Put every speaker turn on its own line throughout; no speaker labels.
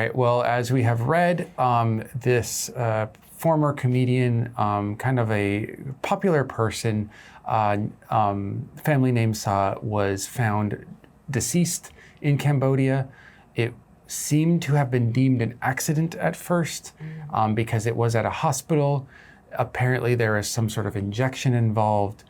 right. Well, as we have read, this former comedian, kind of a popular person, family name Sa, was found deceased in Cambodia. It seemed to have been deemed an accident at first because it was at a hospital. Apparently there is some sort of injection involved,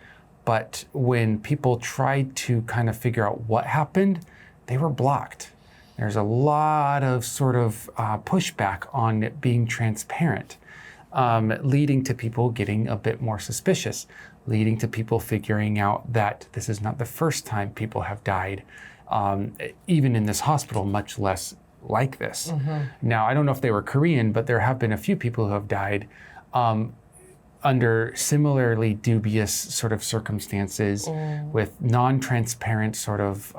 but when people tried to kind of figure out what happened, they were blocked. There's a lot of sort of pushback on it being transparent, leading to people getting a bit more suspicious, leading to people figuring out that this is not the first time people have died, even in this hospital, much less like this. Now, I don't know if they were Korean, but there have been a few people who have died under similarly dubious sort of circumstances with non-transparent sort of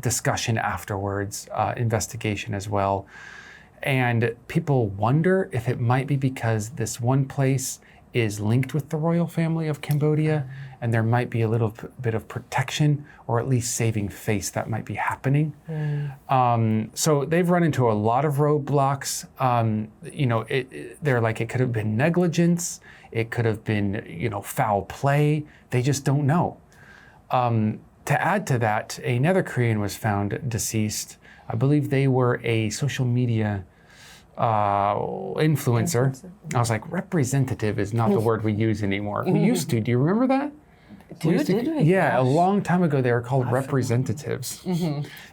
discussion afterwards, investigation as well. And people wonder if it might be because this one place is linked with the royal family of Cambodia, and there might be a little bit of protection or at least saving face that might be happening. So they've run into a lot of roadblocks. They're like, it could have been negligence, it could have been, foul play. They just don't know. To add to that, another Korean was found deceased. I believe they were a social media influencer. I was like, representative is not the word we use anymore. We used to. Do you remember that?
Did we?
Yeah, gosh. A long time ago they were called representatives.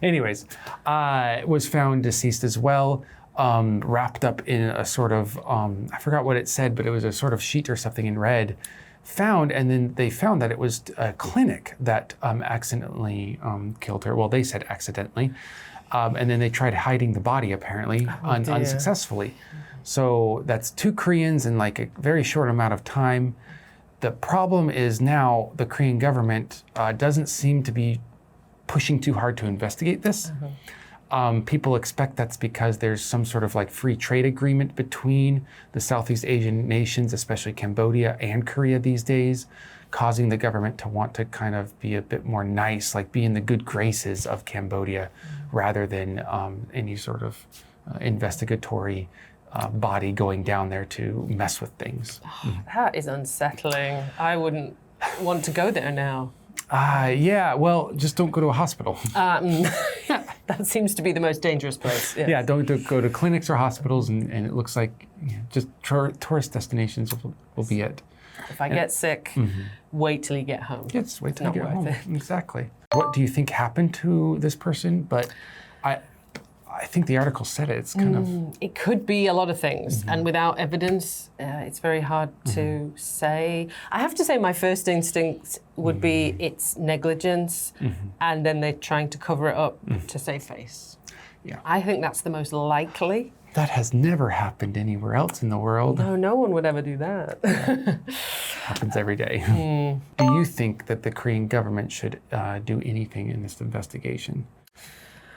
Anyways, was found deceased as well, wrapped up in a sort of, I forgot what it said, but it was a sort of sheet or something in red. Found, and then they found that it was a clinic that accidentally killed her. Well, they said accidentally. And then they tried hiding the body, apparently, unsuccessfully. So that's 2 Koreans in like a very short amount of time. The problem is now the Korean government doesn't seem to be pushing too hard to investigate this. People expect that's because there's some sort of like free trade agreement between the Southeast Asian nations, especially Cambodia and Korea these days, causing the government to want to kind of be a bit more nice, like be in the good graces of Cambodia, rather than any sort of investigatory body going down there to mess with things.
That is unsettling. I wouldn't want to go there now.
Yeah, well, just don't go to a hospital.
That seems to be the most dangerous place. Yes.
Yeah, don't go to clinics or hospitals, and it looks like just tourist destinations will be it.
If I get sick, wait till you get home.
Yes, wait till you get home. Exactly. What do you think happened to this person? But I think the article said it. It's kind of...
It could be a lot of things. And without evidence, it's very hard to say. I have to say my first instinct would be it's negligence, and then they're trying to cover it up to save face.
Yeah.
I think that's the most likely.
That has never happened anywhere else in the world.
No one would ever do that.
Happens every day. Do you think that the Korean government should do anything in this investigation?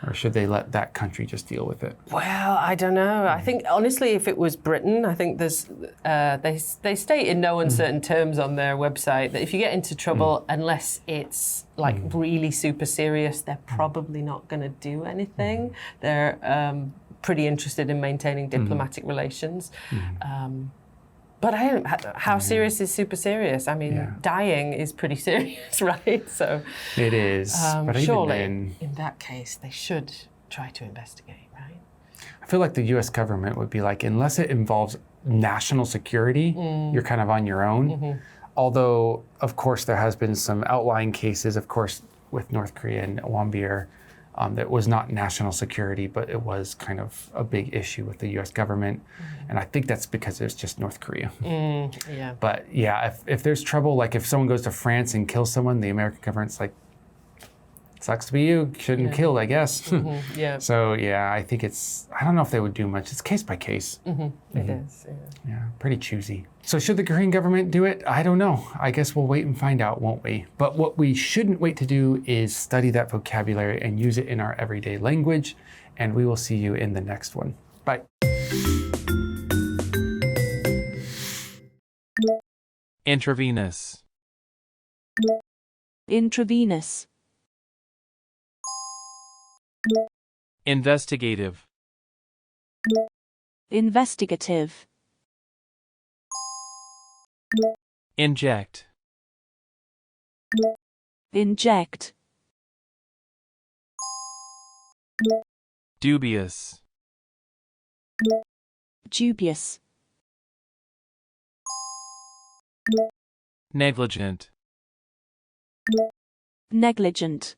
Or should they let that country just deal with it?
Well, I don't know. I think, honestly, if it was Britain, I think there's they state in no uncertain terms on their website that if you get into trouble, unless it's like really super serious, they're probably not going to do anything. They're pretty interested in maintaining diplomatic relations. But how serious is super serious? I mean, dying is pretty serious, right? So
it is. But
surely,
even then,
in that case, they should try to investigate, right?
I feel like the U.S. government would be like, unless it involves national security, you're kind of on your own. Although, of course, there has been some outlying cases, of course, with North Korea and Wambir, that was not national security, but it was kind of a big issue with the U.S. government. And I think that's because it's just North Korea.
Yeah.
But yeah, if there's trouble, like if someone goes to France and kills someone, the American government's like, sucks to be you, shouldn't kill, I guess.
Yeah.
So yeah, I think I don't know if they would do much. It's case by case.
It is,
Yeah, pretty choosy. So should the Korean government do it? I don't know. I guess we'll wait and find out, won't we? But what we shouldn't wait to do is study that vocabulary and use it in our everyday language. And we will see you in the next one. Bye.
Intravenous.
Intravenous.
Investigative.
investigative,
Inject.
inject,
Dubious.
dubious,
Negligent.
negligent,